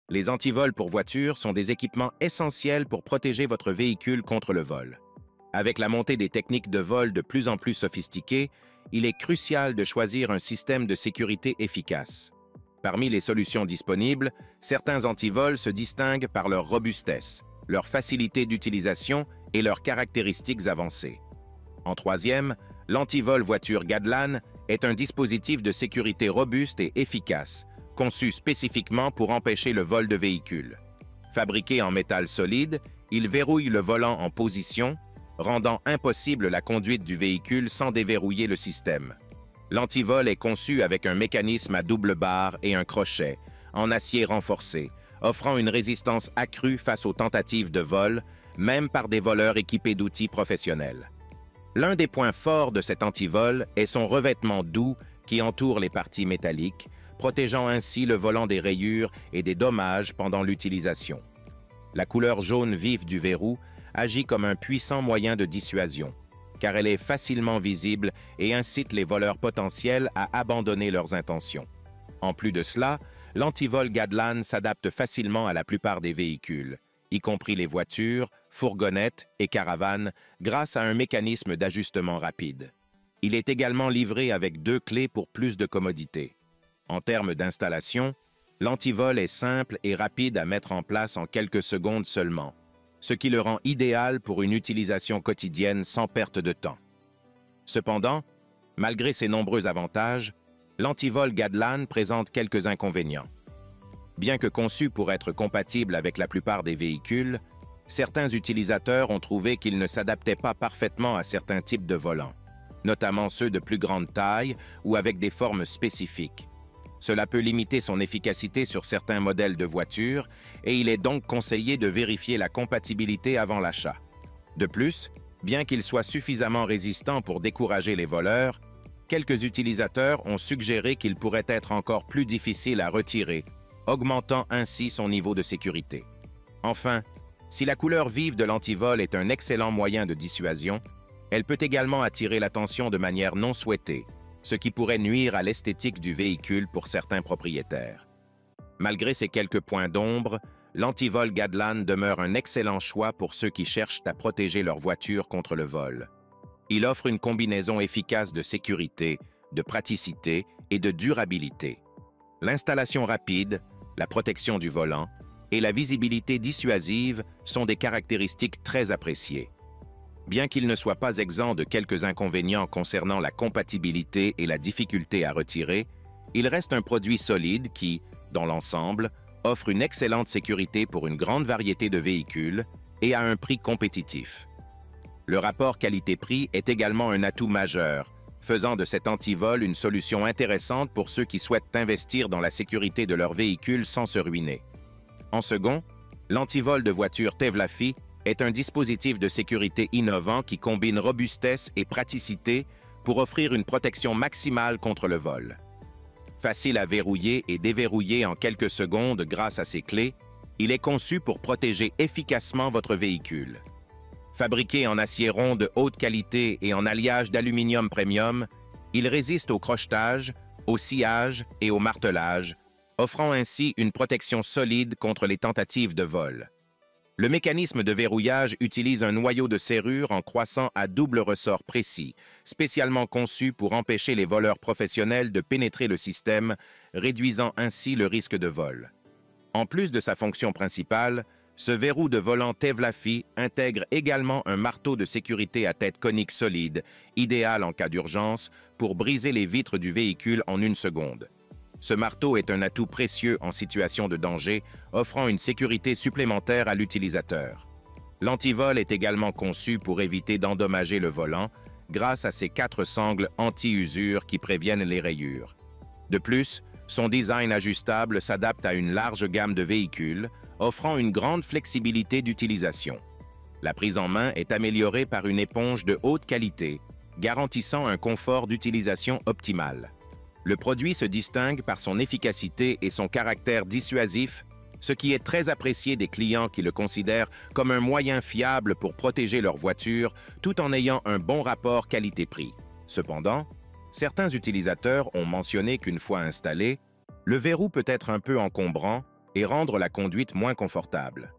Les antivols pour voitures sont des équipements essentiels pour protéger votre véhicule contre le vol. Avec la montée des techniques de vol de plus en plus sophistiquées, il est crucial de choisir un système de sécurité efficace. Parmi les solutions disponibles, certains antivols se distinguent par leur robustesse, leur facilité d'utilisation et leurs caractéristiques avancées. En troisième, l'antivol voiture Gadlan est un dispositif de sécurité robuste et efficace, conçu spécifiquement pour empêcher le vol de véhicules. Fabriqué en métal solide, il verrouille le volant en position, rendant impossible la conduite du véhicule sans déverrouiller le système. L'antivol est conçu avec un mécanisme à double barre et un crochet, en acier renforcé, offrant une résistance accrue face aux tentatives de vol, même par des voleurs équipés d'outils professionnels. L'un des points forts de cet antivol est son revêtement doux qui entoure les parties métalliques, protégeant ainsi le volant des rayures et des dommages pendant l'utilisation. La couleur jaune vif du verrou agit comme un puissant moyen de dissuasion, car elle est facilement visible et incite les voleurs potentiels à abandonner leurs intentions. En plus de cela, l'antivol Gadlan s'adapte facilement à la plupart des véhicules, y compris les voitures, fourgonnettes et caravanes, grâce à un mécanisme d'ajustement rapide. Il est également livré avec 2 clés pour plus de commodité. En termes d'installation, l'antivol est simple et rapide à mettre en place en quelques secondes seulement, ce qui le rend idéal pour une utilisation quotidienne sans perte de temps. Cependant, malgré ses nombreux avantages, l'antivol Gadlan présente quelques inconvénients. Bien que conçu pour être compatible avec la plupart des véhicules, certains utilisateurs ont trouvé qu'il ne s'adaptait pas parfaitement à certains types de volants, notamment ceux de plus grande taille ou avec des formes spécifiques. Cela peut limiter son efficacité sur certains modèles de voitures et il est donc conseillé de vérifier la compatibilité avant l'achat. De plus, bien qu'il soit suffisamment résistant pour décourager les voleurs, quelques utilisateurs ont suggéré qu'il pourrait être encore plus difficile à retirer, augmentant ainsi son niveau de sécurité. Enfin, si la couleur vive de l'antivol est un excellent moyen de dissuasion, elle peut également attirer l'attention de manière non souhaitée, ce qui pourrait nuire à l'esthétique du véhicule pour certains propriétaires. Malgré ces quelques points d'ombre, l'antivol Gadlan demeure un excellent choix pour ceux qui cherchent à protéger leur voiture contre le vol. Il offre une combinaison efficace de sécurité, de praticité et de durabilité. L'installation rapide, la protection du volant et la visibilité dissuasive sont des caractéristiques très appréciées. Bien qu'il ne soit pas exempt de quelques inconvénients concernant la compatibilité et la difficulté à retirer, il reste un produit solide qui, dans l'ensemble, offre une excellente sécurité pour une grande variété de véhicules et à un prix compétitif. Le rapport qualité-prix est également un atout majeur, faisant de cet antivol une solution intéressante pour ceux qui souhaitent investir dans la sécurité de leur véhicule sans se ruiner. En second, l'antivol de voiture Tevlafi est un dispositif de sécurité innovant qui combine robustesse et praticité pour offrir une protection maximale contre le vol. Facile à verrouiller et déverrouiller en quelques secondes grâce à ses clés, il est conçu pour protéger efficacement votre véhicule. Fabriqué en acier rond de haute qualité et en alliage d'aluminium premium, il résiste au crochetage, au sciage et au martelage, offrant ainsi une protection solide contre les tentatives de vol. Le mécanisme de verrouillage utilise un noyau de serrure en croissant à double ressort précis, spécialement conçu pour empêcher les voleurs professionnels de pénétrer le système, réduisant ainsi le risque de vol. En plus de sa fonction principale, ce verrou de volant Tevlafi intègre également un marteau de sécurité à tête conique solide, idéal en cas d'urgence, pour briser les vitres du véhicule en 1 seconde. Ce marteau est un atout précieux en situation de danger, offrant une sécurité supplémentaire à l'utilisateur. L'antivol est également conçu pour éviter d'endommager le volant, grâce à ses 4 sangles anti-usure qui préviennent les rayures. De plus, son design ajustable s'adapte à une large gamme de véhicules, offrant une grande flexibilité d'utilisation. La prise en main est améliorée par une éponge de haute qualité, garantissant un confort d'utilisation optimal. Le produit se distingue par son efficacité et son caractère dissuasif, ce qui est très apprécié des clients qui le considèrent comme un moyen fiable pour protéger leur voiture tout en ayant un bon rapport qualité-prix. Cependant, certains utilisateurs ont mentionné qu'une fois installé, le verrou peut être un peu encombrant et rendre la conduite moins confortable.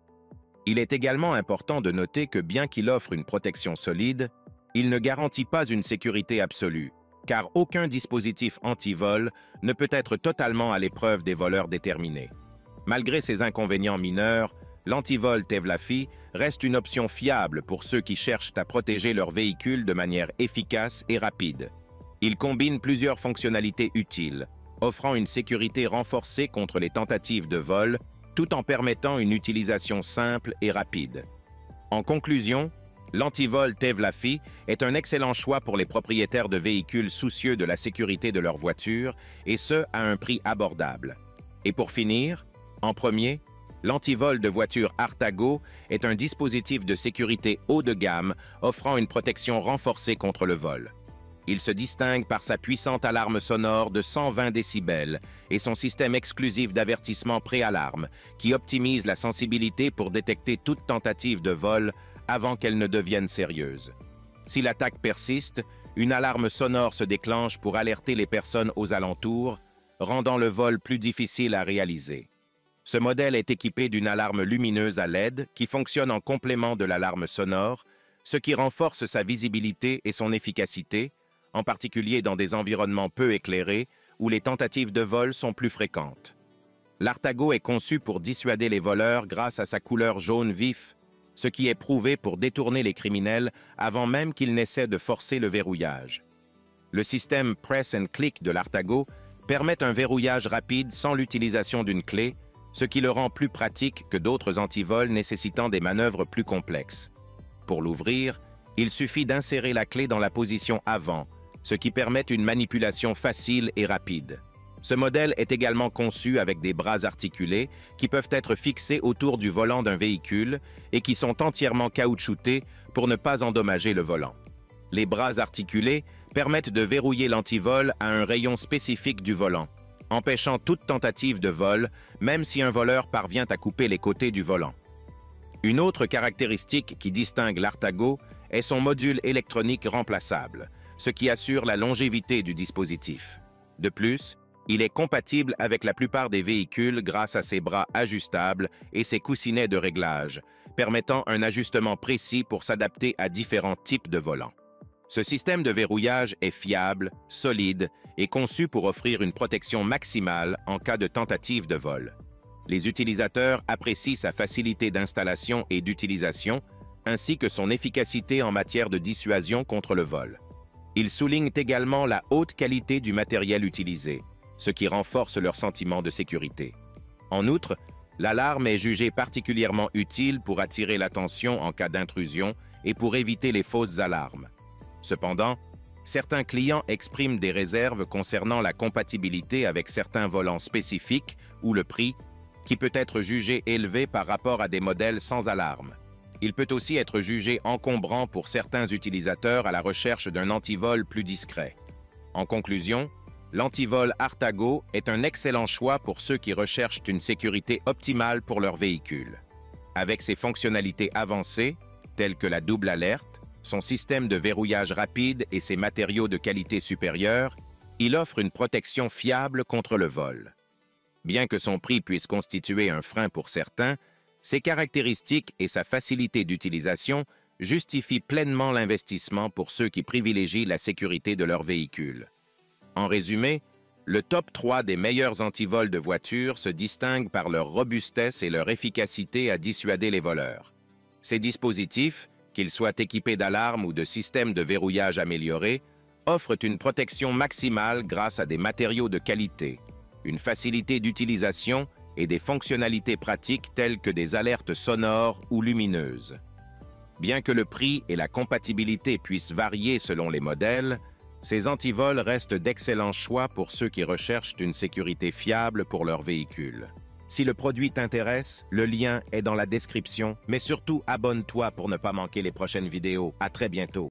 Il est également important de noter que bien qu'il offre une protection solide, il ne garantit pas une sécurité absolue, car aucun dispositif anti-vol ne peut être totalement à l'épreuve des voleurs déterminés. Malgré ses inconvénients mineurs, l'antivol Tevlafi reste une option fiable pour ceux qui cherchent à protéger leur véhicule de manière efficace et rapide. Il combine plusieurs fonctionnalités utiles, offrant une sécurité renforcée contre les tentatives de vol, tout en permettant une utilisation simple et rapide. En conclusion, l'antivol Tevlafi est un excellent choix pour les propriétaires de véhicules soucieux de la sécurité de leur voiture, et ce, à un prix abordable. Et pour finir, en premier, l'antivol de voiture Artago est un dispositif de sécurité haut de gamme offrant une protection renforcée contre le vol. Il se distingue par sa puissante alarme sonore de 120 décibels et son système exclusif d'avertissement pré-alarme qui optimise la sensibilité pour détecter toute tentative de vol avant qu'elle ne devienne sérieuse. Si l'attaque persiste, une alarme sonore se déclenche pour alerter les personnes aux alentours, rendant le vol plus difficile à réaliser. Ce modèle est équipé d'une alarme lumineuse à LED qui fonctionne en complément de l'alarme sonore, ce qui renforce sa visibilité et son efficacité, en particulier dans des environnements peu éclairés où les tentatives de vol sont plus fréquentes. L'Artago est conçu pour dissuader les voleurs grâce à sa couleur jaune vif, ce qui est prouvé pour détourner les criminels avant même qu'ils n'essaient de forcer le verrouillage. Le système Press and Click de l'Artago permet un verrouillage rapide sans l'utilisation d'une clé, ce qui le rend plus pratique que d'autres antivols nécessitant des manœuvres plus complexes. Pour l'ouvrir, il suffit d'insérer la clé dans la position avant, ce qui permet une manipulation facile et rapide. Ce modèle est également conçu avec des bras articulés qui peuvent être fixés autour du volant d'un véhicule et qui sont entièrement caoutchoutés pour ne pas endommager le volant. Les bras articulés permettent de verrouiller l'antivol à un rayon spécifique du volant, empêchant toute tentative de vol, même si un voleur parvient à couper les côtés du volant. Une autre caractéristique qui distingue l'Artago est son module électronique remplaçable, ce qui assure la longévité du dispositif. De plus, il est compatible avec la plupart des véhicules grâce à ses bras ajustables et ses coussinets de réglage, permettant un ajustement précis pour s'adapter à différents types de volants. Ce système de verrouillage est fiable, solide et conçu pour offrir une protection maximale en cas de tentative de vol. Les utilisateurs apprécient sa facilité d'installation et d'utilisation, ainsi que son efficacité en matière de dissuasion contre le vol. Ils soulignent également la haute qualité du matériel utilisé, ce qui renforce leur sentiment de sécurité. En outre, l'alarme est jugée particulièrement utile pour attirer l'attention en cas d'intrusion et pour éviter les fausses alarmes. Cependant, certains clients expriment des réserves concernant la compatibilité avec certains volants spécifiques ou le prix, qui peut être jugé élevé par rapport à des modèles sans alarme. Il peut aussi être jugé encombrant pour certains utilisateurs à la recherche d'un antivol plus discret. En conclusion, l'antivol Artago est un excellent choix pour ceux qui recherchent une sécurité optimale pour leur véhicule. Avec ses fonctionnalités avancées, telles que la double alerte, son système de verrouillage rapide et ses matériaux de qualité supérieure, il offre une protection fiable contre le vol. Bien que son prix puisse constituer un frein pour certains, ses caractéristiques et sa facilité d'utilisation justifient pleinement l'investissement pour ceux qui privilégient la sécurité de leur véhicule. En résumé, le top 3 des meilleurs antivols de voitures se distingue par leur robustesse et leur efficacité à dissuader les voleurs. Ces dispositifs, qu'ils soient équipés d'alarmes ou de systèmes de verrouillage améliorés, offrent une protection maximale grâce à des matériaux de qualité, une facilité d'utilisation et des fonctionnalités pratiques telles que des alertes sonores ou lumineuses. Bien que le prix et la compatibilité puissent varier selon les modèles, ces antivols restent d'excellents choix pour ceux qui recherchent une sécurité fiable pour leur véhicule. Si le produit t'intéresse, le lien est dans la description, mais surtout abonne-toi pour ne pas manquer les prochaines vidéos. À très bientôt.